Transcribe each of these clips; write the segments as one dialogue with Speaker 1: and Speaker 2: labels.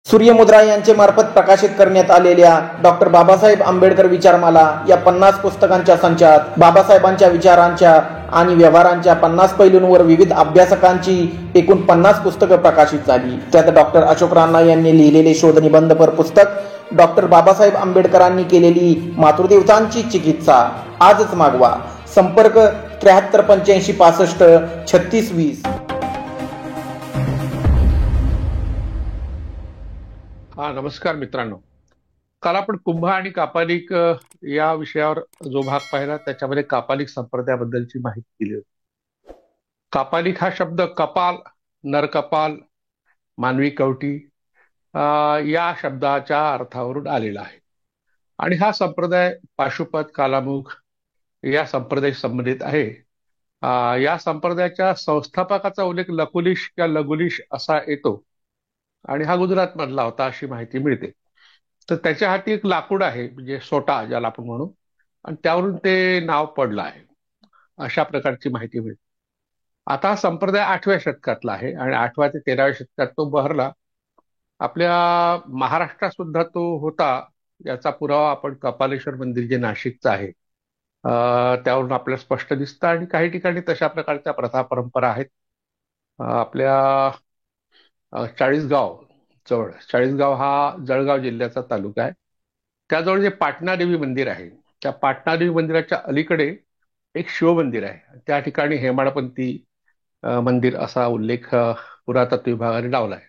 Speaker 1: सूर्यमुद्रा यांचे मार्फत प्रकाशित करण्यात आलेल्या डॉक्टर बाबासाहेब आंबेडकर विचारमाला या 50 पुस्तकांच्या संचात बाबासाहेबांच्या विचारांच्या आणि व्यवहारांच्या 50 पैलूंवर विविध अभ्यासकांची एकूण 50 पुस्तकं प्रकाशित झाली. त्यात डॉक्टर अशोक राणा यांनी लिहिलेले शोधनिबंधपर पुस्तक डॉक्टर बाबासाहेब आंबेडकरांनी केलेली मातृदेवतांची चिकित्सा आजच मागवा. संपर्क 7385653620.
Speaker 2: नमस्कार मित्रांनो. काल आपण कुंभ आणि कापालिक या विषयावर जो भाग पाहिला त्याच्यामध्ये कापालिक संप्रदायाबद्दलची माहिती दिली होती. कापालिक हा शब्द कपाल, नरकपाल, मानवी कवटी या शब्दाच्या अर्थावरून आलेला आहे आणि हा संप्रदाय पाशुपत, कालामुख या संप्रदाय संबंधित आहे. या संप्रदायाच्या संस्थापकाचा उल्लेख लकुलिश किंवा लगुलिश असा येतो आणि हा गुजरात मधला होता अशी माहिती मिळते. तर त्याच्या हाती एक लाकूड आहे, म्हणजे सोटा ज्याला आपण म्हणू, आणि त्यावरून ते नाव पडलं आहे अशा प्रकारची माहिती मिळते. आता हा संप्रदाय 8व्या शतकातला आहे आणि 8व्या ते 13व्या शतकात तो बहरला. आपल्या महाराष्ट्रात सुद्धा तो होता याचा पुरावा आपण कपालेश्वर मंदिर जे नाशिकचं आहे त्यावरून आपल्याला स्पष्ट दिसतं आणि काही ठिकाणी तशा प्रकारच्या प्रथा परंपरा आहेत. आपल्या चाळीसगाव जवळ, चाळीसगाव हा जळगाव जिल्ह्याचा तालुका आहे, त्याजवळ जे पाटणादेवी मंदिर आहे त्या पाटणादेवी मंदिराच्या अलीकडे एक शिवमंदिर आहे. त्या ठिकाणी हेमाडपंथी मंदिर असा उल्लेख पुरातत्व विभागाने लावला आहे.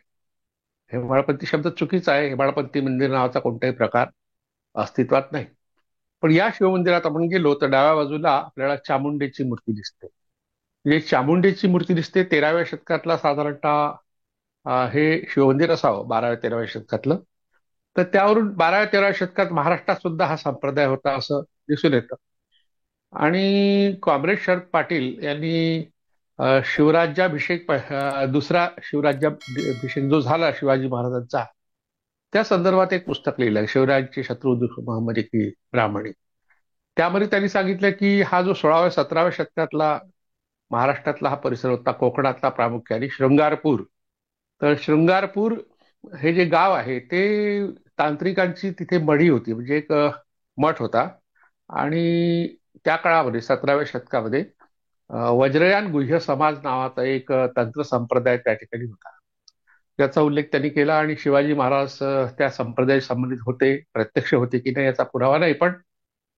Speaker 2: हेमाडपंथी शब्द चुकीचा आहे. हेमाडपंथी मंदिर नावाचा कोणताही प्रकार अस्तित्वात नाही. पण या शिवमंदिरात आपण गेलो तर डाव्या बाजूला आपल्याला चामुंडेची मूर्ती दिसते. म्हणजे चामुंडेची मूर्ती दिसते. 13व्या शतकातला साधारणतः हे शिवमंदिर असावं, 12व्या-13व्या शतकातलं. तर त्यावरून 12व्या-13व्या शतकात महाराष्ट्रात सुद्धा हा संप्रदाय होता असं दिसून येतं. आणि कॉम्रेड शरद पाटील यांनी शिवराज्याभिषेक दुसरा शिवराज्याभिषेक जो झाला शिवाजी महाराजांचा, त्या संदर्भात एक पुस्तक लिहिलं, शिवरायांचे शत्रू मोहम्मद की ब्राह्मणी. त्यामध्ये त्यांनी सांगितलं की हा जो 16व्या-17व्या शतकातला महाराष्ट्रातला हा परिसर होता, कोकणातला प्रामुख्याने शृंगारपूर. तर शृंगारपूर हे जे गाव आहे ते तांत्रिकांची तिथे मढी होती, म्हणजे एक मठ होता. आणि त्या काळामध्ये 17व्या शतकामध्ये वज्रयान गुह्य समाज नावाचा एक तंत्र संप्रदाय त्या ठिकाणी होता. त्याचा उल्लेख त्यांनी केला आणि शिवाजी महाराज त्या संप्रदाय संबंधित होते, प्रत्यक्ष होते की नाही याचा पुरावा नाही, पण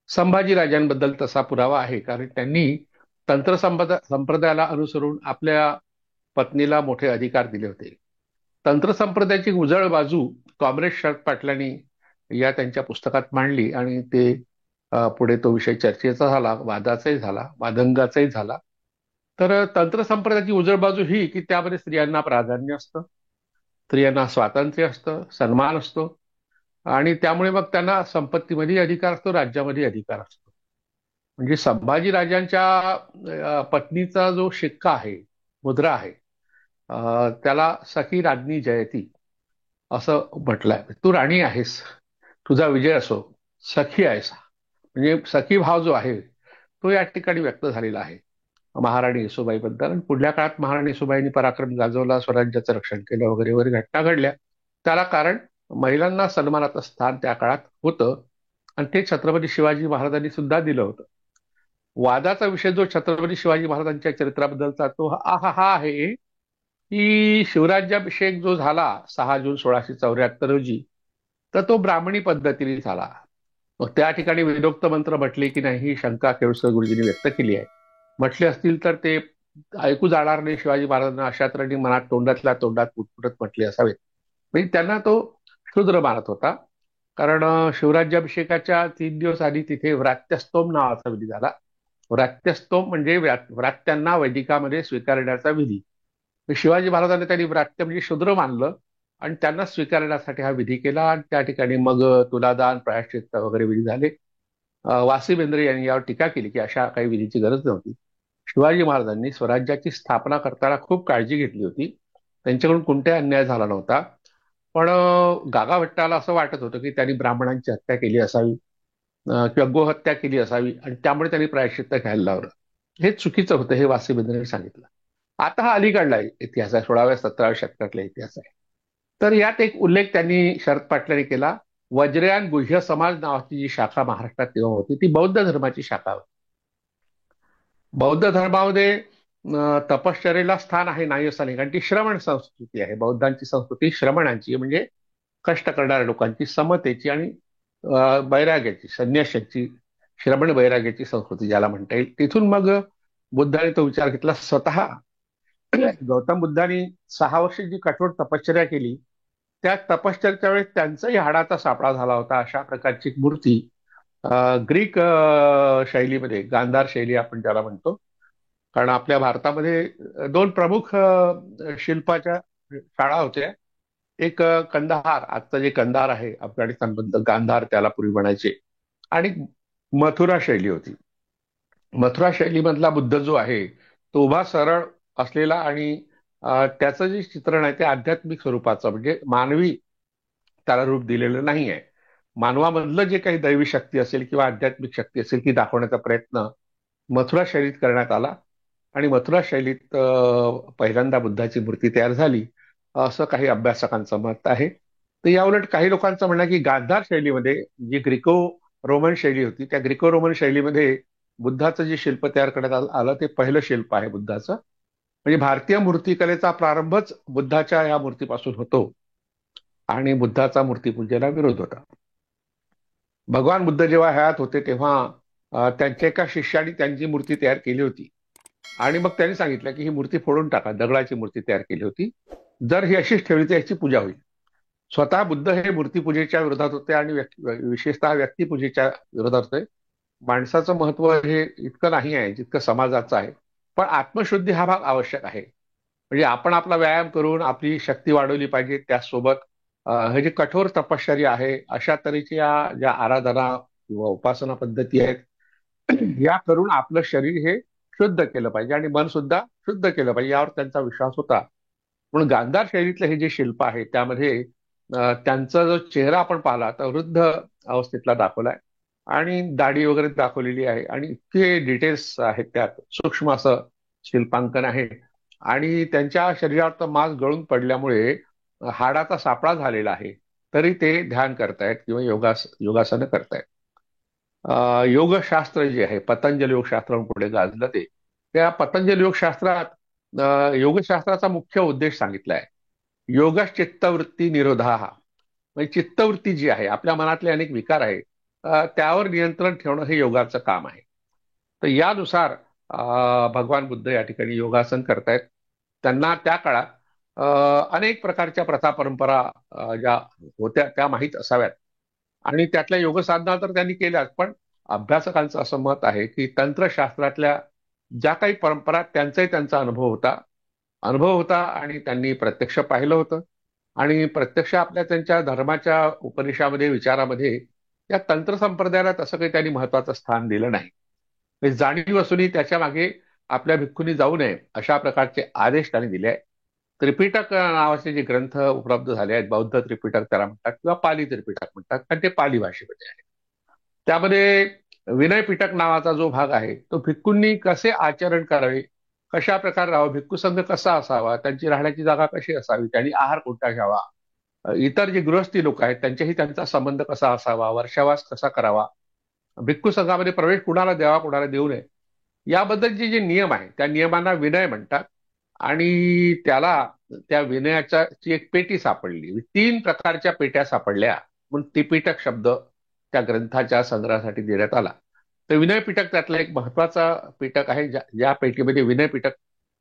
Speaker 2: संभाजी राजांबद्दल तसा पुरावा आहे, कारण त्यांनी तंत्र संप्रदायाला अनुसरून आपल्या पत्नीला मोठे अधिकार दिले होते. तंत्र संप्रदायाची उजळ बाजू कॉम्रेड शरद पाटलांनी या त्यांच्या पुस्तकात मांडली आणि ते पुढे तो विषय चर्चेचा झाला, वादाचाही झाला, वादंगाचाही झाला. तर तंत्र संप्रदायाची उजळ बाजू ही की त्यामध्ये स्त्रियांना प्राधान्य असतं, स्त्रियांना स्वातंत्र्य असतं, सन्मान असतो आणि त्यामुळे मग त्यांना संपत्तीमध्ये अधिकार असतो, राज्यामध्ये अधिकार असतो. म्हणजे संभाजी राजांच्या पत्नीचा जो शिक्का आहे, मुद्रा आहे, त्याला सखी राज्ञी जयती असं म्हटलंय. तू राणी आहेस, तुझा विजय असो, सखी आहेस. म्हणजे सखी भाव जो आहे तो या ठिकाणी व्यक्त झालेला आहे महाराणी येसूबाईबद्दल. आणि पुढल्या काळात महाराणी येसूबाईंनी पराक्रम गाजवला, स्वराज्याचं रक्षण केलं वगैरे वगैरे घटना घडल्या. त्याला कारण महिलांना सन्मानाचं स्थान त्या काळात होतं आणि ते छत्रपती शिवाजी महाराजांनी सुद्धा दिलं होतं. वादाचा विषय जो छत्रपती शिवाजी महाराजांच्या चरित्राबद्दलचा तो हा आहे की शिवराज्याभिषेक जो झाला 6 जून 1674 रोजी, तर तो ब्राह्मणी पद्धतीने झाला. मग त्या ठिकाणी वेदोक्त मंत्र म्हटले की नाही ही शंका केळुसकर गुरुजींनी व्यक्त केली आहे. म्हटले असतील तर ते ऐकू जाणार नाही शिवाजी महाराजांना, अशा तऱ्हेने मनात तोंडातल्या तोंडात पुटपुटत म्हटले असावेत. म्हणजे त्यांना तो शूद्र मानत होता. कारण शिवराज्याभिषेकाच्या 3 दिवस आधी तिथे व्रात्यस्तोम नावाचा विधी झाला. व्रात्यस्तोम म्हणजे व्रात्यांना वैदिकामध्ये स्वीकारण्याचा विधी. शिवाजी महाराजांनी त्यांनी व्रात्य म्हणजे शूद्र मानलं आणि त्यांना स्वीकारण्यासाठी हा विधी केला आणि त्या ठिकाणी मग तुलादान, प्रायश्चित्त वगैरे विधी झाले. वासी बेंद्रे यांनी यावर टीका केली की अशा काही विधीची गरज नव्हती. शिवाजी महाराजांनी स्वराज्याची स्थापना करताना खूप काळजी घेतली होती, त्यांच्याकडून कोणताही अन्याय झाला नव्हता. पण गागा भट्टाला असं वाटत होतं की त्यांनी ब्राह्मणांची हत्या केली असावी किंवा गोहत्या केली असावी आणि त्यामुळे त्यांनी प्रायश्चित्त घ्यायला लावलं. हे चुकीचं होतं, हे वासी बेंद्रेंनी सांगितलं. आता हा अलीकडला इतिहास आहे, 16व्या-17व्या शतकातला इतिहास आहे. तर यात एक उल्लेख त्यांनी शरद पाटलांनी केला. वज्रयान गुह्य समाज नावाची जी शाखा महाराष्ट्रात तेव्हा होती ती बौद्ध धर्माची शाखा होती. बौद्ध धर्मामध्ये तपश्चर्येला स्थान आहे नाही असं नाही, कारण ती श्रमण संस्कृती आहे. बौद्धांची संस्कृती श्रमणांची म्हणजे कष्ट करणाऱ्या लोकांची, समतेची आणि वैराग्याची, संन्याशाची, श्रमण वैराग्याची संस्कृती ज्याला म्हणता येईल. तिथून मग बुद्धाने तो विचार घेतला. स्वतः गौतम बुद्धांनी 6 वर्ष जी कठोर तपश्चर्या केली त्या तपश्चर्याच्या वेळेस त्यांचाही हाडाचा सापळा झाला होता. अशा प्रकारची एक मूर्ती ग्रीक शैलीमध्ये, गांधार शैली आपण ज्याला म्हणतो, कारण आपल्या भारतामध्ये दोन प्रमुख शिल्पाच्या शाळा होत्या. एक कंदाहार, आजचं जे कंदाहार आहे अफगाणिस्तानबद्दल, गांधार त्याला पूर्वी म्हणायचे, आणि मथुरा शैली होती. मथुरा शैलीमधला बुद्ध जो आहे तो उभा सरळ असलेला आणि त्याचं जे चित्रण आहे ते आध्यात्मिक स्वरूपाचं, म्हणजे मानवी त्याला रूप दिलेलं नाही आहे. मानवामधलं जे काही दैवी शक्ती असेल किंवा आध्यात्मिक शक्ती असेल ती दाखवण्याचा प्रयत्न मथुरा शैलीत करण्यात आला. आणि मथुरा शैलीत पहिल्यांदा बुद्धाची मूर्ती तयार झाली असं काही अभ्यासकांचं मत आहे. तर याउलट काही लोकांचं म्हणणं आहे की गांधार शैलीमध्ये, जी ग्रीको रोमन शैली होती, त्या ग्रीको रोमन शैलीमध्ये बुद्धाचं जे शिल्प तयार करण्यात आलं ते पहिलं शिल्प आहे बुद्धाचं. म्हणजे भारतीय मूर्तिकलेचा प्रारंभच बुद्धाच्या या मूर्तीपासून होतो आणि बुद्धाचा मूर्तीपूजेला विरोध होता. भगवान बुद्ध जेव्हा हयात होते तेव्हा त्यांच्या एका शिष्याने त्यांची मूर्ती तयार केली होती आणि मग त्यांनी सांगितलं की ही मूर्ती फोडून टाका. दगडाची मूर्ती तयार केली होती. जर ही अशीच ठेवली तर याची पूजा होईल. स्वतः बुद्ध हे मूर्तीपूजेच्या विरोधात होते आणि विशेषतः व्यक्तिपूजेच्या विरोधात होते. माणसाचं महत्व हे इतकं नाही आहे जितकं समाजाचं आहे. पण आत्मशुद्धी हा भाग आवश्यक आहे. म्हणजे आपण आपला व्यायाम करून आपली शक्ती वाढवली पाहिजे. त्याचसोबत हे जे कठोर तपश्चर्या आहे, अशा तऱ्हेच्या ज्या आराधना किंवा उपासना पद्धती आहेत, या करून आपलं शरीर हे शुद्ध केलं पाहिजे आणि मन सुद्धा शुद्ध केलं पाहिजे, यावर त्यांचा विश्वास होता. म्हणून गांधार शैलीतलं हे जे शिल्प आहे त्यामध्ये त्यांचा जो चेहरा आपण पाहिला तर वृद्ध अवस्थेतला दाखवलाय आणि दाढी वगैरे दाखवलेली आहे आणि इतके डिटेल्स आहेत त्यात, सूक्ष्म असं शिल्पांकन आहे. आणि त्यांच्या शरीरावर मांस गळून पडल्यामुळे हाडाचा सापळा झालेला आहे, तरी ते ध्यान करतायत किंवा योगासनं करतायत. योगशास्त्र जे आहे, पतंजली योगशास्त्र म्हणून पुढे गाजलं ते, त्या पतंजली योगशास्त्रात योगशास्त्राचा मुख्य उद्देश सांगितला आहे. योगश चित्तवृत्ती निरोधा, म्हणजे चित्तवृत्ती जी आहे, आपल्या मनातले अनेक विकार आहे, त्यावर नियंत्रण ठेवणं हे योगाचं काम आहे. तर यानुसार भगवान बुद्ध या ठिकाणी योगासन करतायत. त्यांना त्या काळात अनेक प्रकारच्या प्रथा परंपरा ज्या होत्या त्या माहीत असाव्यात आणि त्यातल्या योगसाधना तर त्यांनी केल्याच. पण अभ्यासकांचं असं मत आहे की तंत्रशास्त्रातल्या ज्या काही परंपरा त्यांचा अनुभव होता आणि त्यांनी प्रत्यक्ष पाहिलं होतं आणि प्रत्यक्ष आपल्या त्यांच्या धर्माच्या उपदेशामध्ये, विचारामध्ये या तंत्र संप्रदायाला तसं काही त्यांनी महत्वाचं स्थान दिलं नाही. म्हणजे जाणीव असूनही त्याच्या मागे आपल्या भिक्खूंनी जाऊ नये अशा प्रकारचे आदेश त्यांनी दिले आहे. त्रिपिटक नावाचे जे ग्रंथ उपलब्ध झाले आहेत, बौद्ध त्रिपिटक त्याला म्हणतात किंवा पाली त्रिपिटक म्हणतात, कारण ते पाली भाषेमध्ये आहे. त्यामध्ये विनय पिटक नावाचा जो भाग आहे तो भिक्खूंनी कसे आचरण करावे, कशा प्रकारे राहावं, भिक्खू संघ कसा असावा, त्यांची राहण्याची जागा कशी असावी, त्यांनी आहार कोणता घ्यावा, इतर जे गृहस्थी लोक आहेत त्यांच्याही त्यांचा संबंध कसा असावा, वर्षावास कसा करावा, भिक्खू संघामध्ये प्रवेश कुणाला द्यावा कुणाला देऊ नये, याबद्दलचे जे नियम आहे त्या नियमांना विनय म्हणतात. आणि त्या विनयाची एक पेटी सापडली, 3 प्रकारच्या पेट्या सापडल्या म्हणून त्रिपिटक शब्द त्या ग्रंथाच्या संग्रहासाठी देण्यात आला. तर विनय पिटक त्यातला एक महत्वाचा पिटक आहे. ज्या पेटीमध्ये विनय पिटक,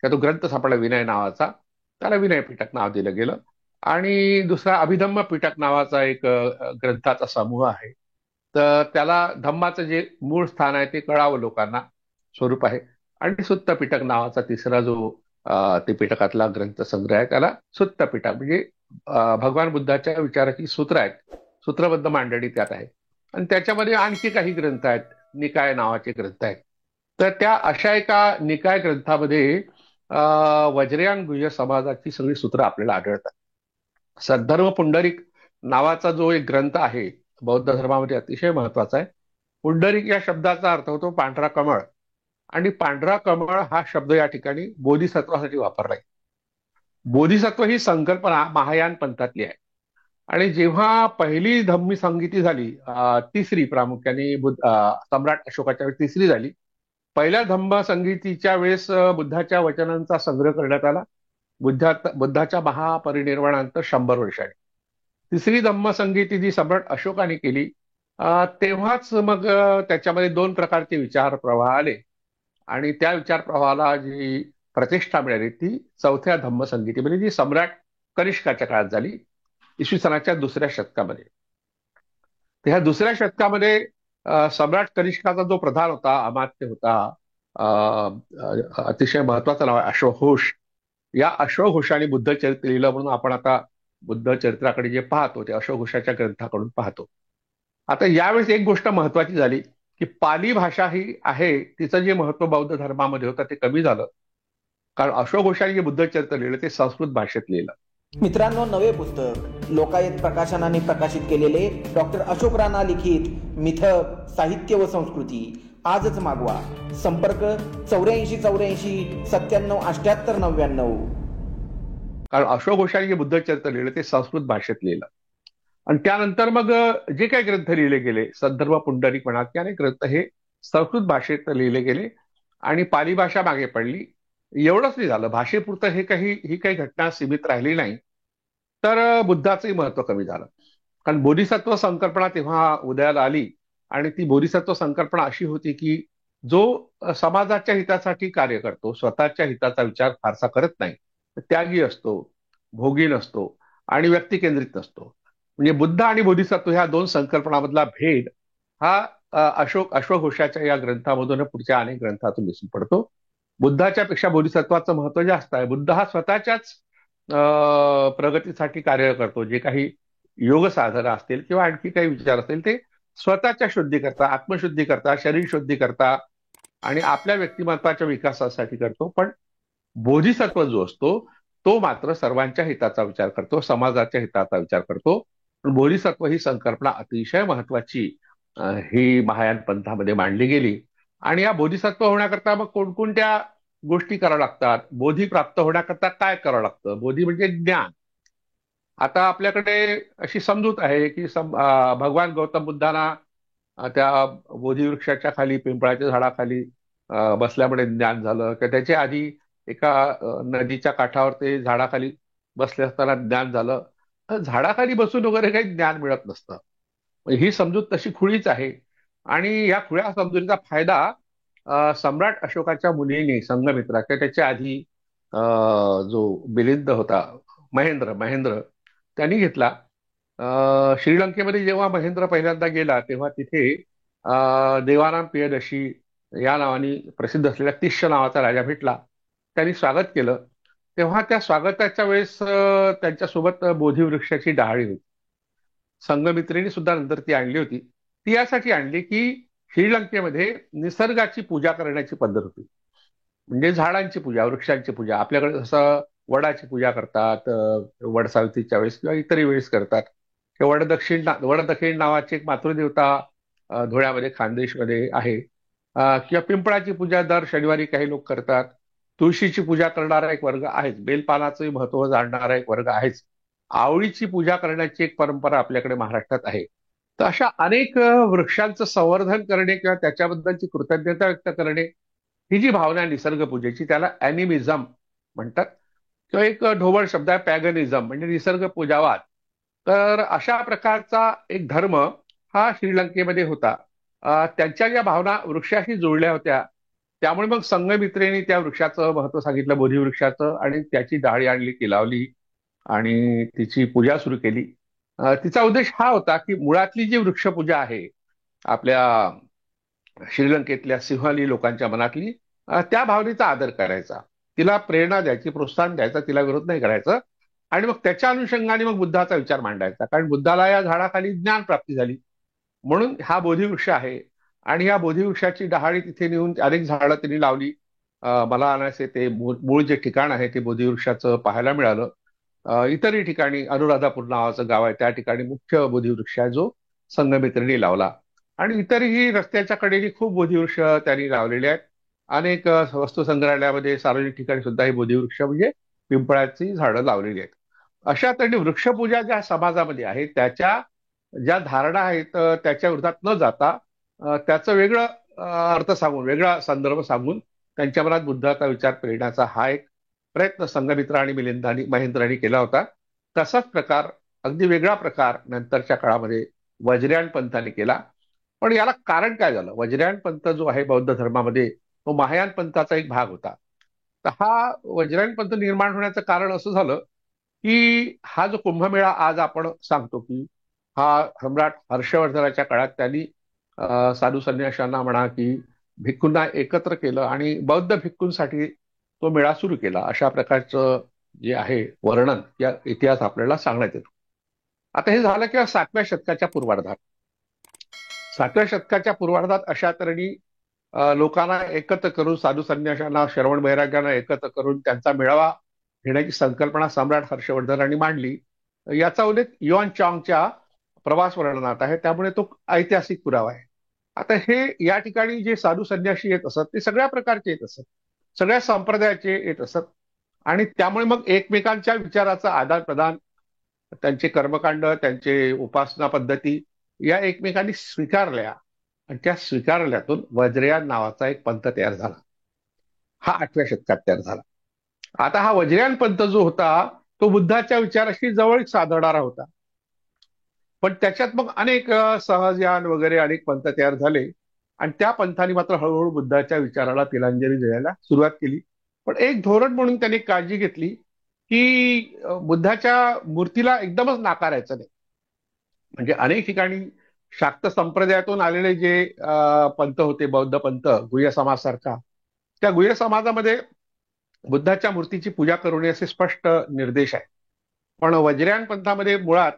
Speaker 2: त्या तो ग्रंथ सापडला विनय नावाचा, त्याला विनय पिटक नाव दिलं गेलं. आणि दुसरा अभिधम्म पिटक नावाचा एक ग्रंथाचा समूह आहे. तर त्याला धम्माचं जे मूळ स्थान आहे ते कळावं लोकांना स्वरूप आहे. आणि सुत्त पिटक नावाचा तिसरा जो ते पिटकातला ग्रंथ संग्रह आहे त्याला सुत्त पिटक, म्हणजे भगवान बुद्धाच्या विचाराची सूत्र आहेत, सूत्रबद्ध मांडणी त्यात आहे. आणि त्याच्यामध्ये आणखी काही ग्रंथ आहेत, निकाय नावाचे ग्रंथ आहेत. तर त्या अशा एका निकाय ग्रंथामध्ये वज्रयान गुह्य समाजाची सगळी सूत्र आपल्याला आढळतात. सद्धर्म पुंडरीक नावाचा जो एक ग्रंथ आहे बौद्ध धर्मामध्ये अतिशय महत्वाचा आहे. पुंडरीक या शब्दाचा अर्थ होतो पांढरा कमळ, आणि पांढरा कमळ हा शब्द या ठिकाणी बोधिसत्वासाठी वापरलाय. बोधिसत्व ही संकल्पना महायान पंथातली आहे. आणि जेव्हा पहिली धम्मी संगीती झाली, तिसरी प्रामुख्याने सम्राट अशोकाच्या वेळी तिसरी झाली. पहिल्या धम्म संगीतीच्या वेळेस बुद्धाच्या वचनांचा संग्रह करण्यात आला. बुद्धाच्या महापरिनिर्वाणानंतर 100 वर्षांनी. तिसरी धम्म संगीती जी सम्राट अशोकाने केली, तेव्हाच मग त्याच्यामध्ये दोन प्रकारचे विचार प्रवाह आले आणि त्या विचार प्रवाहाला जी प्रतिष्ठा मिळाली ती चौथ्या धम्म संगीतीमध्ये, जी सम्राट कनिष्काच्या काळात झाली, इसवी सनाच्या दुसऱ्या शतकामध्ये. तर ह्या दुसऱ्या शतकामध्ये सम्राट कनिष्काचा जो प्रधान होता, अमात्य होता, अतिशय महत्वाचं नाव आहे अश्वघोष. या अश्वघोषाने बुद्ध चरित्र लिहिलं, म्हणून आपण आता बुद्ध चरित्राकडे जे पाहतो ते अश्वघोषाच्या ग्रंथाकडून पाहतो. आता यावेळेस एक गोष्ट महत्वाची झाली की पाली भाषा ही आहे, तिचं जे महत्व बौद्ध धर्मामध्ये होतं ते कमी झालं, कारण अश्वघोषाने जे बुद्ध चरित्र लिहिलं ते संस्कृत भाषेत लिहिलं.
Speaker 1: मित्रांनो, नवे पुस्तक लोकायत प्रकाशनाने प्रकाशित केलेले डॉक्टर अशोक राणा लिखित मिथक साहित्य व संस्कृती आजच मागवा. संपर्क 8484 97 78 99.
Speaker 2: कारण अश्वघोषाने जे बुद्ध चरित्र लिहिलं ते संस्कृत भाषेत लिहिलं. आणि त्यानंतर मग जे काही ग्रंथ लिहिले गेले, संदर्भ पुंडलिक म्हणा की अनेक ग्रंथ हे संस्कृत भाषेत लिहिले गेले आणि पाली भाषा मागे पडली. एवढंच नाही झालं, भाषेपुरतं ही काही घटना सीमित राहिली नाही, तर बुद्धाचंही महत्व कमी झालं. कारण बोधिसत्व संकल्पना तेव्हा उदयाला आली आणि ती बोधिसत्व संकल्पना अशी होती की जो समाजाच्या हितासाठी कार्य करतो, स्वतःच्या हिताचा विचार फारसा करत नाही, त्यागी असतो, भोगी नसतो आणि व्यक्ती केंद्रित नसतो. म्हणजे बुद्ध आणि बोधिसत्व ह्या दोन संकल्पनामधला भेद हा अश्वघोषाच्या या ग्रंथामधून पुढच्या अनेक ग्रंथातून दिसून पडतो. बुद्धाच्या पेक्षा बोधिसत्वाचं महत्व जास्त आहे. बुद्ध हा स्वतःच्याच प्रगतीसाठी कार्य करतो. जे काही योग साधना असतील किंवा आणखी काही विचार असतील ते स्वतःच्या शुद्धी करता, आत्मशुद्धी करता, शरीर शुद्धी करता आणि आपल्या व्यक्तिमत्वाच्या विकासासाठी करतो. पण बोधिसत्व जो असतो तो मात्र सर्वांच्या हिताचा विचार करतो, समाजाच्या हिताचा विचार करतो. पण बोधिसत्व ही संकल्पना अतिशय महत्वाची ही महायान पंथामध्ये मांडली गेली. आणि या बोधिसत्व होण्याकरता मग कोणकोणत्या गोष्टी कराव्या लागतात, बोधी प्राप्त होण्याकरता काय करावं लागतं. बोधी म्हणजे ज्ञान. आता आपल्याकडे अशी समजूत आहे की भगवान गौतम बुद्धांना त्या बोधिवृक्षाच्या खाली, पिंपळाच्या झाडाखाली बसल्यामुळे ज्ञान झालं, की त्याच्या आधी एका नदीच्या काठावर ते झाडाखाली बसले असताना ज्ञान झालं. झाडाखाली बसून वगैरे काही ज्ञान मिळत नसतं. ही समजूत तशी खुळीच आहे. आणि या खुळ्या समजुतीचा फायदा सम्राट अशोकाच्या मुलीने, संघमित्राच्या, त्याच्या आधी जो मिलिंद होता, महेंद्र त्यांनी घेतला. श्रीलंकेमध्ये जेव्हा महेंद्र पहिल्यांदा गेला तेव्हा तिथे देवाराम पियदशी या नावाने प्रसिद्ध असलेला तिष्य नावाचा राजा भेटला. त्यांनी स्वागत केलं. तेव्हा त्या स्वागताच्या वेळेस त्यांच्यासोबत बोधिवृक्षाची डहाळी होती. संघमित्रीने सुद्धा नंतर ती आणली होती. ती यासाठी आणली की श्रीलंकेमध्ये निसर्गाची पूजा करण्याची पद्धत होती. म्हणजे झाडांची पूजा, वृक्षांची पूजा. आपल्याकडे जसं वडाची पूजा करतात वड सावित्रीच्या वेळेस किंवा इतरही वेळेस करतात. वडदक्षिण नावाची एक मातृदेवता धुळ्यामध्ये, खानदेशमध्ये आहे. किंवा पिंपळाची पूजा दर शनिवारी काही लोक करतात. तुळशीची पूजा करणारा एक वर्ग आहेच. बेलपानाचंही महत्व जाणणारा एक वर्ग आहेच. आवळीची पूजा करण्याची एक परंपरा आपल्याकडे महाराष्ट्रात आहे. तर अशा अनेक वृक्षांचं संवर्धन करणे किंवा त्याच्याबद्दलची कृतज्ञता व्यक्त करणे, ही जी भावना आहे निसर्ग पूजेची, त्याला ॲनिमिझम म्हणतात. किंवा एक ढोबळ शब्द आहे पॅगनिझम, म्हणजे निसर्ग पूजावाद. तर अशा प्रकारचा एक धर्म हा श्रीलंकेमध्ये होता. त्यांच्या ज्या भावना वृक्षाशी जुळल्या होत्या, त्यामुळे मग संघमित्रेने त्या वृक्षाचं महत्व सांगितलं, बोधिवृक्षाचं, आणि त्याची डाळी आणली, ती लावली आणि तिची पूजा सुरू केली. तिचा उद्देश हा होता की मुळातली जी वृक्षपूजा आहे आपल्या श्रीलंकेतल्या सिंहली लोकांच्या मनातली, त्या भावनेचा आदर करायचा, तिला प्रेरणा द्यायची, प्रोत्साहन द्यायचं, तिला विरोध नाही करायचं. आणि मग त्याच्या अनुषंगाने मग बुद्धाचा विचार मांडायचा. कारण बुद्धाला या झाडाखाली ज्ञान प्राप्ती झाली, म्हणून हा बोधिवृक्ष आहे. आणि या बोधिवृक्षाची डहाळी तिथे नेऊन अनेक झाडं त्यांनी लावली. मला आणायचे ते मूळ जे ठिकाण आहे ते बोधिवृक्षाचं पाहायला मिळालं. इतरही ठिकाणी, अनुराधापूर नावाचं गाव आहे, त्या ठिकाणी मुख्य बोधिवृक्ष आहे जो संघमित्रेने लावला. आणि इतरही रस्त्याच्या कडेने खूप बोधिवृक्ष त्यांनी लावलेले आहेत. अनेक वस्तू संग्रहालयामध्ये, सार्वजनिक ठिकाणी सुद्धा हे बोधिवृक्ष म्हणजे पिंपळाची झाडं लावलेली आहेत. अशा तऱ्हेने वृक्षपूजा ज्या समाजामध्ये आहे त्याच्या ज्या धारणा आहेत त्याच्या विरोधात न जाता त्याचं वेगळं अर्थ सांगून वेगळा संदर्भ सांगून त्यांच्या मनात बुद्धाचा विचार पेरण्याचा हा एक प्रयत्न संघमित्रा आणि मिलिंदांनी महेंद्रांनी केला होता. तसाच प्रकार, अगदी वेगळा प्रकार नंतरच्या काळामध्ये वज्रयान पंथाने केला. पण याला कारण काय झालं? वज्रयान पंथ जो आहे बौद्ध धर्मामध्ये तो महायान पंथाचा एक भाग होता. तर हा वज्रयान पंथ निर्माण होण्याचं कारण असं झालं की हा जो कुंभमेळा आज आपण सांगतो की हा सम्राट हर्षवर्धनाच्या काळात त्यांनी साधू संन्याशांना म्हणा की भिक्खूंना एकत्र केलं आणि बौद्ध भिक्खूंसाठी तो मेळा सुरू केला, अशा प्रकारचं जे आहे वर्णन या इतिहास आपल्याला सांगण्यात येतो. आता हे झालं किंवा 7व्या शतकाच्या पूर्वार्धात. 7व्या शतकाच्या पूर्वार्धात अशा तऱ्हेने लोकांना एकत्र करून साधू संन्याशांना श्रवण वैराग्यांना एकत्र करून त्यांचा मेळावा घेण्याची संकल्पना सम्राट हर्षवर्धनांनी मांडली. याचा उल्लेख युआन चांगच्या प्रवास वर्णनात आहे, त्यामुळे तो ऐतिहासिक पुरावा आहे. आता हे या ठिकाणी जे साधू संन्यासी येत असत ते सगळ्या प्रकारचे येत असत, सगळ्या संप्रदायाचे येत असत आणि त्यामुळे मग एकमेकांच्या विचाराचं आदान प्रदान, त्यांचे कर्मकांड, त्यांचे उपासना पद्धती या एकमेकांनी स्वीकारल्या आणि त्या स्वीकारल्यातून वज्रयान नावाचा एक पंथ तयार झाला. हा 8व्या शतकात तयार झाला. आता हा वज्रयान पंथ जो होता तो बुद्धाच्या विचाराशी जवळच साधणारा होता. पण त्याच्यात मग अनेक सहजयान वगैरे अनेक पंथ तयार झाले आणि त्या पंथांनी मात्र हळूहळू बुद्धाच्या विचाराला तिलांजली द्यायला सुरुवात केली. पण एक धोरण म्हणून त्यांनी काळजी घेतली की बुद्धाच्या मूर्तीला एकदमच नाकारायचं नाही. म्हणजे अनेक ठिकाणी शाक्त संप्रदायातून आलेले जे पंथ होते, बौद्ध पंथ, गुह्य समाज सारखा, त्या गुह्य समाजामध्ये बुद्धाच्या मूर्तीची पूजा करू नये असे स्पष्ट निर्देश आहे. पण वज्रयान पंथामध्ये मुळात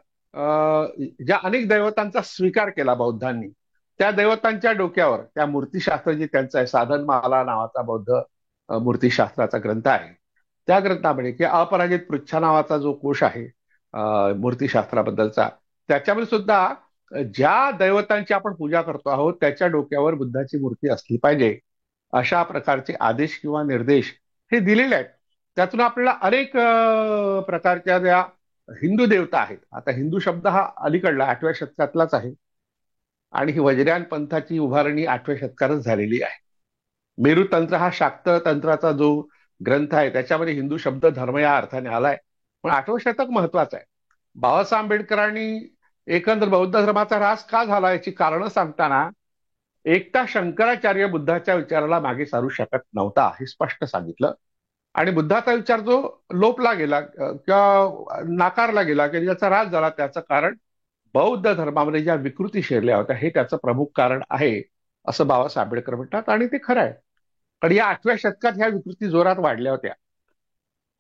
Speaker 2: ज्या अनेक दैवतांचा स्वीकार केला बौद्धांनी, त्या दैवतांच्या डोक्यावर त्या मूर्तीशास्त्र जे त्यांचं आहे, साधनमाला नावाचा बौद्ध मूर्तीशास्त्राचा ग्रंथ आहे, त्या ग्रंथामध्ये किंवा अपराजित पृच्छा नावाचा जो कोश आहे मूर्तीशास्त्राबद्दलचा, त्याच्यामध्ये सुद्धा ज्या दैवतांची आपण पूजा करतो आहोत त्याच्या डोक्यावर बुद्धाची मूर्ती असली पाहिजे, अशा प्रकारचे आदेश किंवा निर्देश हे दिलेले आहेत. त्यातून आपल्याला अनेक प्रकारच्या ज्या हिंदू देवता आहेत, आता हिंदू शब्द हा अलीकडला 8व्या शतकातलाच आहे आणि ही वज्रयान पंथाची उभारणी 8व्या शतकातच झालेली आहे. मेरू तंत्र हा शाक्त तंत्राचा जो ग्रंथ आहे त्याच्यामध्ये हिंदू शब्द धर्म या अर्थाने आलाय. पण 8वं शतक महत्वाचं आहे. बाबासाहेब आंबेडकरांनी एकंदर बौद्ध धर्माचा ऱ्हास का झाला याची कारणं सांगताना एकटा शंकराचार्य बुद्धाच्या विचाराला मागे सारू शकत नव्हता हे स्पष्ट सांगितलं. आणि बुद्धाचा विचार जो लोपला गेला किंवा नाकारला गेला किंवा ज्याचा ऱ्हास झाला त्याचं कारण बौद्ध धर्मामध्ये ज्या विकृती शिरल्या होत्या हे त्याचं प्रमुख कारण आहे असं बाबासाहेब आंबेडकर म्हणतात. आणि ते खरं आहे, पण या 8व्या शतकात ह्या विकृती जोरात वाढल्या होत्या.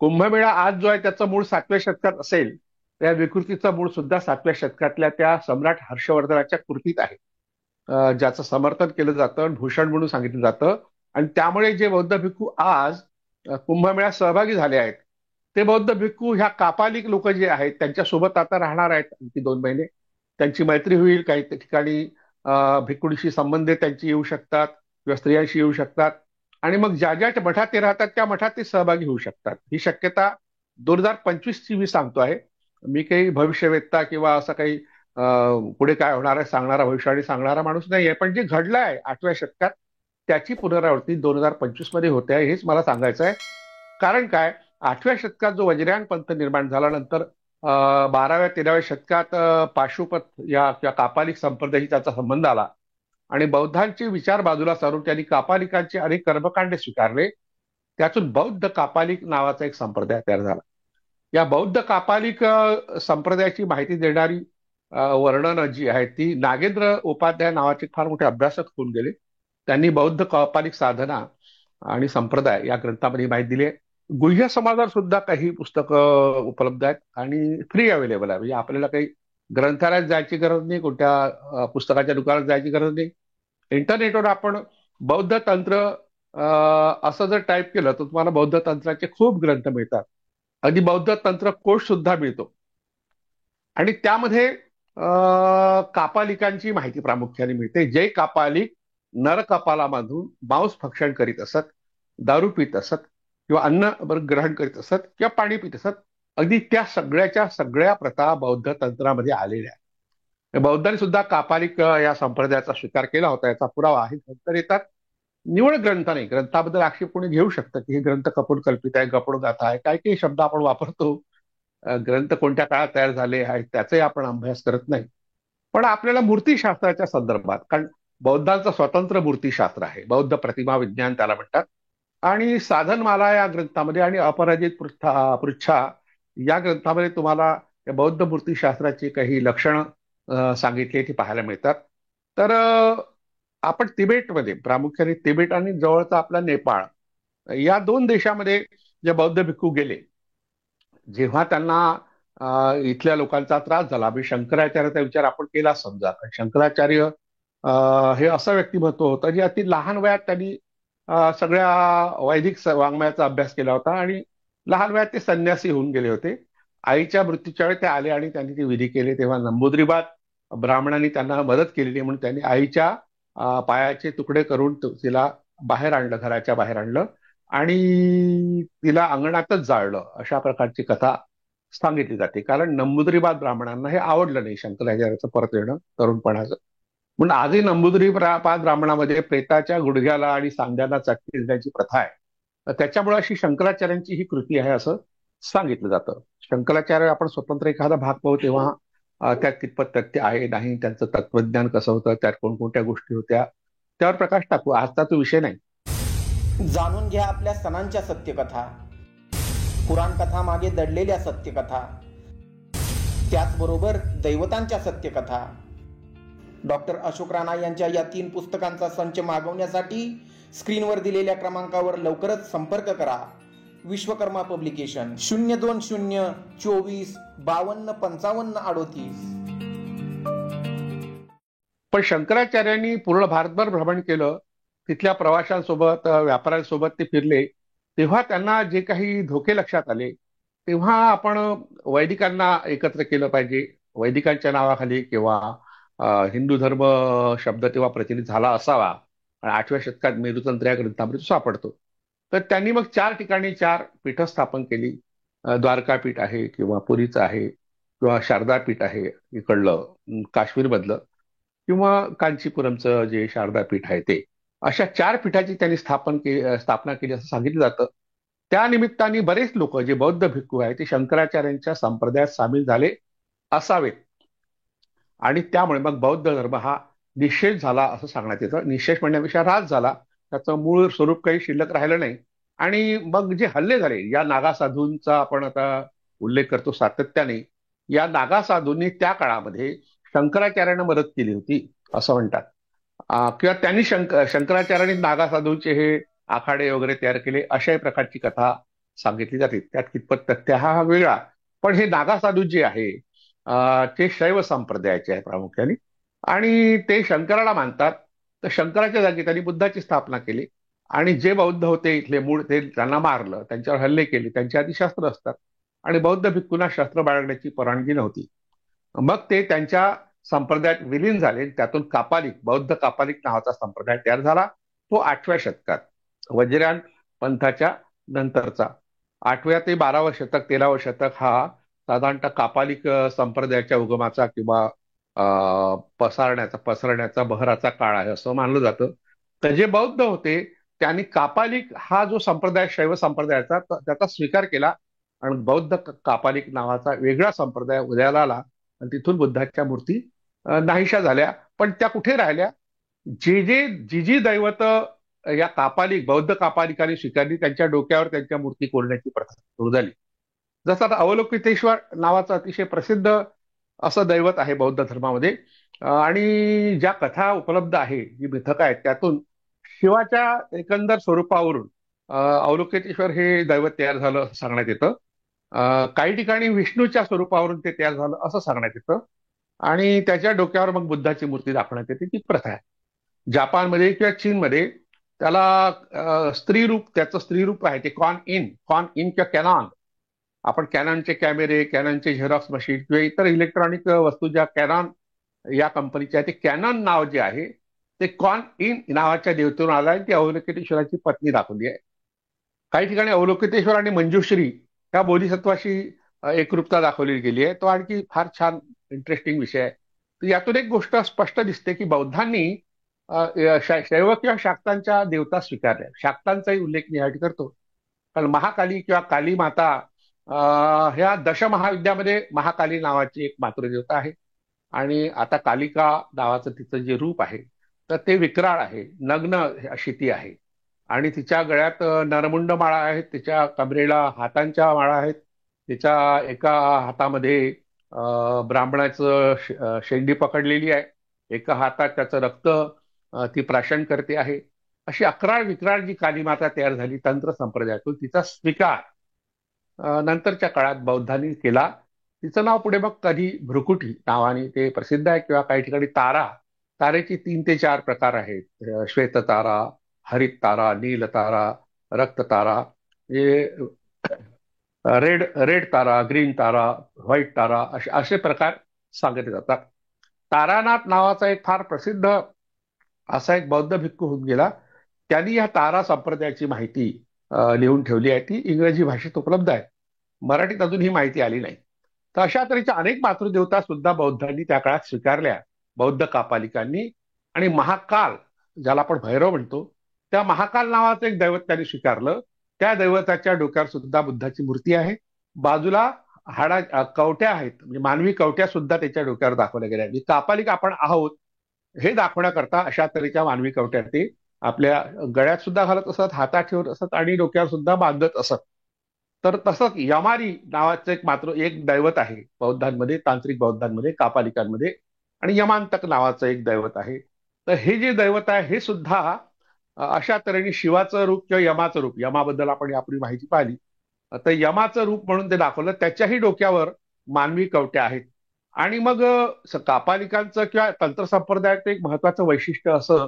Speaker 2: कुंभमेळा आज जो आहे त्याचं मूळ 7व्या शतकात असेल, त्या विकृतीचं मूळ सुद्धा 7व्या शतकातल्या त्या सम्राट हर्षवर्धनाच्या कृतीत आहे, ज्याचं समर्थन केलं जातं, भूषण म्हणून सांगितलं जातं. आणि त्यामुळे जे बौद्ध भिक्खू आज कुंभमेळ्यात सहभागी झाले आहेत ते बौद्ध भिक्खू ह्या कापालिक लोक जे आहेत त्यांच्यासोबत आता राहणार आहेत आणखी 2 महिने. त्यांची मैत्री होईल, काही ठिकाणी भिक्खूंशी संबंध त्यांची येऊ शकतात किंवा स्त्रियांशी येऊ शकतात आणि मग ज्या ज्या मठात ते राहतात त्या मठात ते सहभागी होऊ शकतात. ही शक्यता 2025ची मी सांगतो आहे. मी काही भविष्यवेत्ता किंवा असं काही पुढे काय होणार आहे सांगणारा, भविष्यवाणी सांगणारा माणूस नाहीये. पण जे घडलं आहे 8व्या शतकात त्याची पुनरावृत्ती 2025 मध्ये होते आहे हेच मला सांगायचं आहे. कारण काय, 8व्या शतकात जो वज्रयान पंथ निर्माण झाल्यानंतर 12व्या-13व्या शतकात पाशुपत या किंवा कापालिक संप्रदायाशी त्याचा संबंध आला आणि बौद्धांचे विचार बाजूला सारून त्यांनी कापालिकांचे अनेक कर्मकांडे स्वीकारले. त्यातून बौद्ध कापालिक नावाचा एक संप्रदाय तयार झाला. या बौद्ध कापालिक संप्रदायाची माहिती देणारी वर्णनं जी आहेत ती नागेंद्र उपाध्याय नावाचे फार मोठे अभ्यासक होऊन गेले. त्यांनी बौद्ध कापालिक साधना आणि संप्रदाय या ग्रंथामध्ये माहिती दिली आहे. गुह्य समाजात सुद्धा काही पुस्तकं उपलब्ध आहेत आणि फ्री अवेलेबल आहे. म्हणजे आपल्याला काही ग्रंथालयात जायची गरज नाही, कोणत्या पुस्तकाच्या दुकानात जायची गरज नाही. इंटरनेटवर आपण बौद्ध तंत्र असं जर टाईप केलं तर तुम्हाला बौद्ध तंत्राचे खूप ग्रंथ मिळतात. अगदी बौद्ध तंत्र कोश सुद्धा मिळतो आणि त्यामध्ये कापालिकांची माहिती प्रामुख्याने मिळते. जे कापालिक नरकपालामधून मांस भक्षण करीत असत, दारू पित असत किंवा अन्न ग्रहण करीत असत किंवा पाणी पित असत, अगदी त्या सगळ्याच्या सगळ्या प्रथा बौद्ध तंत्रामध्ये आलेल्या आहेत. बौद्धांनी सुद्धा कापालिक या संप्रदायाचा स्वीकार केला होता, याचा पुरावा आहे. नंतर येतात निवड ग्रंथ नाही, ग्रंथाबद्दल आक्षेप कोणी घेऊ शकतं की हे ग्रंथ कपोल कल्पित आहे, गपोड गाथा आहे, काही काही शब्द आपण वापरतो. ग्रंथ कोणत्या काळात तयार झाले आहेत त्याचाही आपण अभ्यास करत नाही. पण आपल्याला मूर्तीशास्त्राच्या संदर्भात, कारण बौद्धांचं स्वतंत्र मूर्तीशास्त्र आहे, बौद्ध प्रतिमा विज्ञान त्याला म्हणतात. आणि साधनमाला या ग्रंथामध्ये आणि अपराजित पृच्छा या ग्रंथामध्ये तुम्हाला या बौद्ध मूर्तीशास्त्राची काही लक्षणं सांगितली ती पाहायला मिळतात. तर आपण तिबेटमध्ये, प्रामुख्याने तिबेट आणि जवळचा आपला नेपाळ, या दोन देशामध्ये जे बौद्ध भिक्खू गेले, जेव्हा त्यांना इथल्या लोकांचा त्रास झाला, मी शंकराचार्याचा विचार आपण केला समजा. शंकराचार्य हे असं व्यक्तिमत्व होतं जे अति लहान वयात त्यांनी सगळ्या वैदिक वाङ्मयाचा अभ्यास केला होता आणि लहान वयात ते संन्यासी होऊन गेले होते. आईच्या मृत्यूच्या वेळी ते आले आणि त्यांनी ते विधी केले. तेव्हा नंबूद्रीबाद ब्राह्मणांनी त्यांना मदत केलेली म्हणून त्यांनी आईच्या पायाचे तुकडे करून तिला बाहेर आणलं, घराच्या बाहेर आणलं आणि तिला अंगणातच जाळलं, अशा प्रकारची कथा सांगितली जाते. कारण नंबूद्रीबाद ब्राह्मणांना हे आवडलं नाही शंकराचार्याचं परत येणं तरुणपणाचं. म्हणून आजही नंबूद्रीबाद ब्राह्मणामध्ये प्रेताच्या गुडघ्याला आणि सांध्याला चटणी देण्याची प्रथा आहे. तर त्याच्यामुळे अशी शंकराचार्यांची ही कृती आहे असं सांगितलं जातं. शंकराचार्य आपण स्वतंत्र एखादा भाग पाहू तेव्हा त्यात कितपत तथ्य आहे नाही, त्यांचं तत्वज्ञान कसं होतं, त्यात कोणकोणत्या गोष्टी होत्या, त्यावर प्रकाश टाकू. आजचा तो विषय नाही.
Speaker 1: जाणून घ्या आपल्या सणांच्या सत्यकथा, पुराण कथा मागे दडलेल्या सत्यकथा, त्याचबरोबर दैवतांच्या सत्यकथा. डॉक्टर अशोक राणा यांच्या या 3 पुस्तकांचा संच मागवण्यासाठी स्क्रीनवर दिलेल्या क्रमांकावर लवकरच संपर्क करा. विश्वकर्मा पब्लिकेशन 020 24 52 55 38.
Speaker 2: पण शंकराचार्यांनी पूर्ण भारतभर भ्रमण केलं, तिथल्या प्रवाशांसोबत व्यापाऱ्यांसोबत ते फिरले, तेव्हा त्यांना जे काही धोके लक्षात आले, तेव्हा आपण वैदिकांना एकत्र केलं पाहिजे. वैदिकांच्या नावाखाली किंवा हिंदू धर्म शब्द तेव्हा प्रचलित झाला असावा, 8व्या शतकात मेरुतंत्र या ग्रंथामध्ये सापडतो. तर त्यांनी मग 4 ठिकाणी 4 पीठं स्थापन केली. द्वारकापीठ आहे किंवा पुरीचं आहे किंवा शारदापीठ आहे इकडलं काश्मीरमधलं, किंवा कांचीपुरमचं जे शारदापीठ आहे ते, अशा 4 पीठाची त्यांनी स्थापना केली असं सांगितलं जातं. त्या निमित्ताने बरेच लोक जे बौद्ध भिक्खू आहेत ते शंकराचार्यांच्या संप्रदायात सामील झाले असावेत आणि त्यामुळे मग बौद्ध धर्म हा निश्चेष झाला असं सांगण्यात येतं. निश्चेष म्हणण्यापेक्षा ऱ्हास झाला, त्याचं मूळ स्वरूप काही शिल्लक राहिलं नाही. आणि मग जे हल्ले झाले, या नागा साधूंचा आपण आता उल्लेख करतो सातत्याने, या नागा साधूंनी त्या काळामध्ये शंकराचार्यांना मदत केली होती असं म्हणतात. किंवा त्यांनी शंकराचार्यांनी नागा साधूंचे हे आखाडे वगैरे तयार केले, अशाही प्रकारची कथा सांगितली जाते. त्यात कितपत तथ्य हा वेगळा. पण हे नागा साधू जे आहे ते शैव संप्रदायाचे आहे प्रामुख्याने आणि ते शंकराला मानतात. तर शंकराच्या जागी त्यांनी बुद्धाची स्थापना केली आणि जे बौद्ध होते इथले मूळ, ते त्यांना मारलं, त्यांच्यावर हल्ले केले. त्यांच्या आधी शस्त्र असतात आणि बौद्ध भिक्खूंना शस्त्र बाळगण्याची परवानगी नव्हती. मग ते त्यांच्या संप्रदायात विलीन झाले. त्यातून कापालिक, बौद्ध कापालिक नावाचा संप्रदाय तयार झाला. तो 8व्या शतकात, वज्रयान पंथाच्या नंतरचा 8व्या ते 12वं शतक, 13वं शतक हा साधारणतः कापालिक संप्रदायाच्या उगमाचा किंवा पसरण्याचा बहराचा काळ आहे असं मानलं जातं. तर जे बौद्ध होते त्यांनी कापालिक हा जो संप्रदाय शैव संप्रदायाचा, त्याचा स्वीकार केला आणि बौद्ध कापालिक नावाचा वेगळा संप्रदाय उदयाला आला आणि तिथून बुद्धाच्या मूर्ती नाहीशा झाल्या. पण त्या कुठे राहिल्या? जी दैवत या कापालिक, बौद्ध कापालिकांनी स्वीकारली, त्यांच्या डोक्यावर त्यांच्या मूर्ती कोरण्याची प्रथा सुरू झाली. जसं आता अवलोकितेश्वर नावाचं अतिशय प्रसिद्ध असं दैवत आहे बौद्ध धर्मामध्ये आणि ज्या कथा उपलब्ध आहे, जी मिथक आहेत, त्यातून शिवाच्या एकंदर स्वरूपावरून अवलोकितेश्वर हे दैवत तयार झालं असं सांगण्यात येतं. काही ठिकाणी विष्णूच्या स्वरूपावरून ते तयार झालं असं सांगण्यात येतं आणि त्याच्या डोक्यावर मग बुद्धाची मूर्ती दाखवण्यात येते, ती प्रथा आहे. जपानमध्ये किंवा चीनमध्ये त्याला त्याचं स्त्रीरूप आहे ते कॉन इन किंवा कॅनॉन. आपण कॅनॉनचे कॅमेरे, कॅनॉनचे झेरॉक्स मशीन किंवा इतर इलेक्ट्रॉनिक वस्तू ज्या कॅनॉन या कंपनीच्या आहे, ते कॅनॉन नाव जे आहे ते कॉन इन नावाच्या देवतेवरून आलं आहे. ती अवलोकितेश्वराची पत्नी दाखवली आहे. काही ठिकाणी अवलोकितेश्वर आणि मंजुश्री ह्या बोधिसत्वाशी एकरूपता दाखवली गेली आहे. तो आणखी फार छान इंटरेस्टिंग विषय आहे. तर यातून एक गोष्ट स्पष्ट दिसते की बौद्धांनी शैव किंवा शाक्तांच्या देवता स्वीकारल्या. शाक्तांचाही उल्लेख मी यासाठी करतो कारण महाकाली किंवा काली माता ह्या दशमहाविद्यामध्ये महाकाली नावाची एक मातृदेवता आहे. आणि आता कालिका नावाचं तिचं जे रूप आहे तर ते विक्राळ आहे, नग्न अशी ती आहे. आणि तिच्या गळ्यात नरमुंड माळा आहेत, तिच्या कमरेला हातांच्या माळा आहेत, तिच्या एका हातामध्ये ब्राह्मणाचं शेंडी पकडलेली आहे, एका हातात त्याचं रक्त ती प्राशन करते आहे. अशी अकराळ विक्राळ जी कालीमाता तयार झाली तंत्र संप्रदायातून, तिचा स्वीकार नंतरच्या काळात बौद्धांनी केला. तिचं नाव पुढे मग कधी भ्रुकुटी नावाने ते प्रसिद्ध आहे, किंवा काही ठिकाणी तारा. तारेचे 3 ते 4 प्रकार आहेत. श्वेत तारा, हरित तारा, नील तारा, रक्त तारा, म्हणजे रेड रेड तारा, ग्रीन तारा, व्हाईट तारा, असे प्रकार सांगितले जातात. तारानाथ नावाचा एक फार प्रसिद्ध असा एक बौद्ध भिक्खू होऊन गेला. त्यांनी या तारा संप्रदायाची माहिती लिहून ठेवली आहे. ती इंग्रजी भाषेत उपलब्ध आहे, मराठीत अजून ही माहिती आली नाही. तर अशा तऱ्हेच्या अनेक मातृदेवता सुद्धा बौद्धांनी त्या काळात स्वीकारल्या, बौद्ध कापालिकांनी. आणि महाकाल, ज्याला आपण भैरव म्हणतो, त्या महाकाल नावाचं एक दैवत त्यांनी स्वीकारलं. त्या दैवताच्या डोक्यावर सुद्धा बुद्धाची मूर्ती आहे. बाजूला कवट्या आहेत, म्हणजे मानवी कवट्या सुद्धा त्याच्या डोक्यावर दाखवल्या गेल्या. म्हणजे कापालिक आपण आहोत हे दाखवण्याकरता अशा तऱ्हेच्या मानवी कवट्या ते आपल्या गळ्यात सुद्धा घालत असत, हातात ठेवत असत आणि डोक्यावर सुद्धा बांधत असत. तर तसंच यमारी नावाचं एक दैवत आहे बौद्धांमध्ये, तांत्रिक बौद्धांमध्ये, कापालिकांमध्ये. आणि यमांतक नावाचं एक दैवत आहे. तर हे जे दैवत आहे हे सुद्धा अशा तऱ्हेने शिवाचं रूप किंवा यमाचं रूप, यमाबद्दल आपण यापूर्वी माहिती पाहिली, तर यमाचं रूप म्हणून ते दाखवलं. त्याच्याही डोक्यावर मानवी कवट्या आहेत. आणि मग कापालिकांचं किंवा तंत्र संप्रदायाचं एक महत्वाचं वैशिष्ट्य असं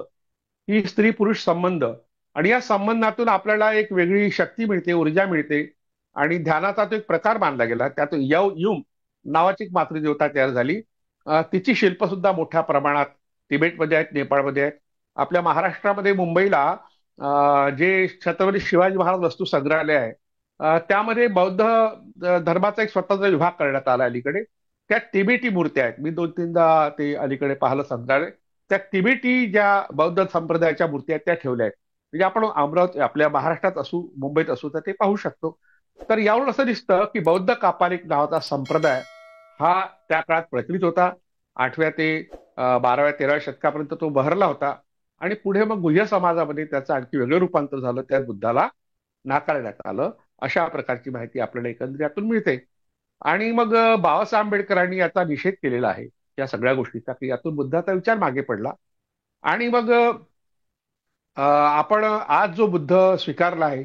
Speaker 2: की स्त्री पुरुष संबंध, आणि या संबंधातून आपल्याला एक वेगळी शक्ती मिळते, ऊर्जा मिळते. आणि ध्यानाचा तो एक प्रकार मानला गेला. त्यातून युम नावाची एक मातृदेवता तयार झाली. तिची शिल्प सुद्धा मोठ्या प्रमाणात तिबेटमध्ये आहेत, नेपाळमध्ये आहेत. आपल्या महाराष्ट्रामध्ये मुंबईला जे छत्रपती शिवाजी महाराज वस्तू संग्रहालय आहे, त्यामध्ये बौद्ध धर्माचा एक स्वतंत्र विभाग करण्यात आला अलीकडे. त्यात तिबेटी मूर्त्या आहेत. मी 2-3दा ते अलीकडे पाहिलं संग्रहालय. त्या तिबेटी ज्या बौद्ध संप्रदायाच्या मूर्ती आहेत त्या ठेवल्या आहेत. म्हणजे आपण अमरावती आपल्या महाराष्ट्रात असू, मुंबईत असू, तर ते पाहू शकतो. तर यावरून असं दिसतं की बौद्ध कापालिक नावाचा संप्रदाय हा त्या काळात प्रचलित होता. 8व्या ते 12व्या-13व्या शतकापर्यंत तो बहरला होता. आणि पुढे मग गुह्य समाजामध्ये त्याचं आणखी वेगळं रूपांतर झालं, त्या बुद्धाला नाकारण्यात आलं. अशा प्रकारची माहिती आपल्याला एकंदरीत यातून मिळते. आणि मग बाबासाहेब आंबेडकरांनी याचा निषेध केलेला आहे या सगळ्या गोष्टीचा, की यातून बुद्धाचा विचार मागे पडला. आणि मग आपण आज जो बुद्ध स्वीकारला आहे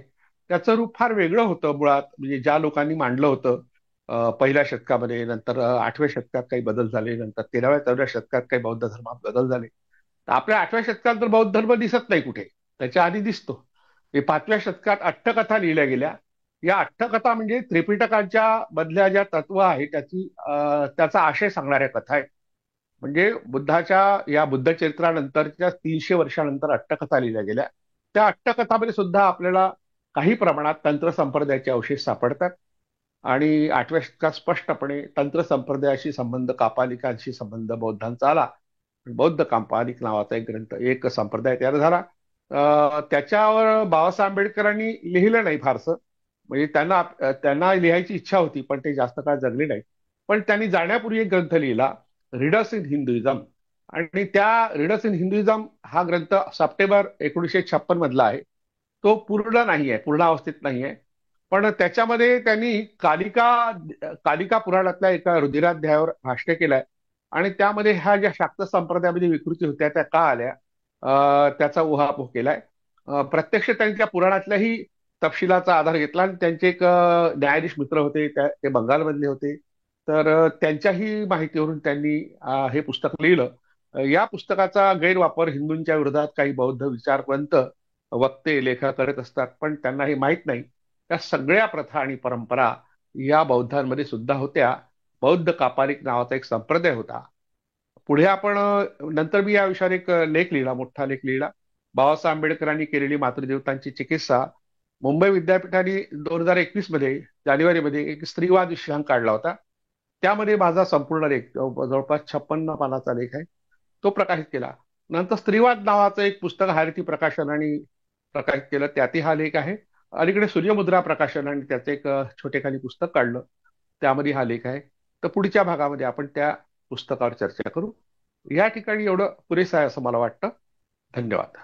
Speaker 2: त्याचं रूप फार वेगळं होतं मुळात. म्हणजे ज्या लोकांनी मांडलं होतं पहिल्या शतकामध्ये, नंतर 8व्या शतकात काही बदल झाले, नंतर 13व्या-14व्या शतकात काही बौद्ध धर्मात बदल झाले. तर आपल्या 8व्या शतकात तर बौद्ध धर्म दिसत नाही कुठे, त्याच्या आधी दिसतो. 5व्या शतकात अट्टकथा लिहिल्या गेल्या. या अट्टकथा म्हणजे त्रिपिटकांच्या मधल्या ज्या तत्व आहेत त्याचा आशय सांगणाऱ्या कथा आहेत. म्हणजे बुद्धाच्या या बुद्ध चरित्रानंतरच्या 300 वर्षानंतर अट्टकथा लिहिल्या गेल्या. त्या अट्टकथामध्ये सुद्धा आपल्याला काही प्रमाणात तंत्र संप्रदायाचे अवशेष सापडतात. आणि 8व्या शतकात स्पष्टपणे तंत्र संप्रदायाशी संबंध, कापालिकांशी संबंध बौद्धांचा आला. बौद्ध कापालिक नावाचा एक ग्रंथ, एक संप्रदाय तयार झाला. त्याच्यावर बाबासाहेब आंबेडकरांनी लिहिलं नाही फारसं. म्हणजे त्यांना लिहायची इच्छा होती, पण ते जास्त काळ जगले नाही. पण त्यांनी जाण्यापूर्वी एक ग्रंथ लिहिला, रीडर्स इन हिंदुइझम. आणि त्या रीडर्स इन हिंदुइझम हा ग्रंथ सप्टेंबर 1956 मधला आहे. तो पूर्ण नाही आहे, पूर्णावस्थेत नाही आहे. पण त्याच्यामध्ये त्यांनी कालिका पुराणातल्या एका रुधिराध्यायावर भाष्य केलंय. आणि त्यामध्ये ह्या ज्या शाक्त संप्रदायामध्ये विकृती होत्या त्या का आल्या त्याचा उहापोह केलाय. प्रत्यक्ष त्यांच्या पुराणातल्याही तपशिलाचा आधार घेतला. आणि त्यांचे एक न्यायाधीश मित्र होते, ते बंगालमधले होते. तर त्यांच्याही माहितीवरून त्यांनी हे पुस्तक लिहिलं. या पुस्तकाचा गैरवापर हिंदूंच्या विरोधात काही बौद्ध विचारवंत, वक्ते, लेखक करत असतात, पण त्यांना हे माहीत नाही. या सगळ्या प्रथा आणि परंपरा या बौद्धांमध्ये सुद्धा होत्या. बौद्ध कापालिक नावाचा एक संप्रदाय होता. पुढे आपण नंतर मी या विषयावर एक लेख लिहिला, मोठा लेख लिहिला, बाबासाहेब आंबेडकरांनी केलेली मातृदेवतांची चिकित्सा. मुंबई विद्यापीठाने 2021 मध्ये जानेवारीमध्ये एक स्त्रीवाद विषयांक काढला होता. त्यामध्ये माझा संपूर्ण लेख जवळपास 56 पानाचा लेख आहे, तो प्रकाशित केला. नंतर स्त्रीवाद नावाचं एक पुस्तक हारती प्रकाशनाने प्रकाशित केलं, त्यातही हा लेख आहे. अलीकडे सूर्यमुद्रा प्रकाशनाने त्याचं एक छोटेखानी पुस्तक काढलं, त्यामध्ये हा लेख आहे. तर पुढच्या भागामध्ये आपण त्या पुस्तकावर चर्चा करू. या ठिकाणी एवढं पुरेसं आहे असं मला वाटतं. धन्यवाद.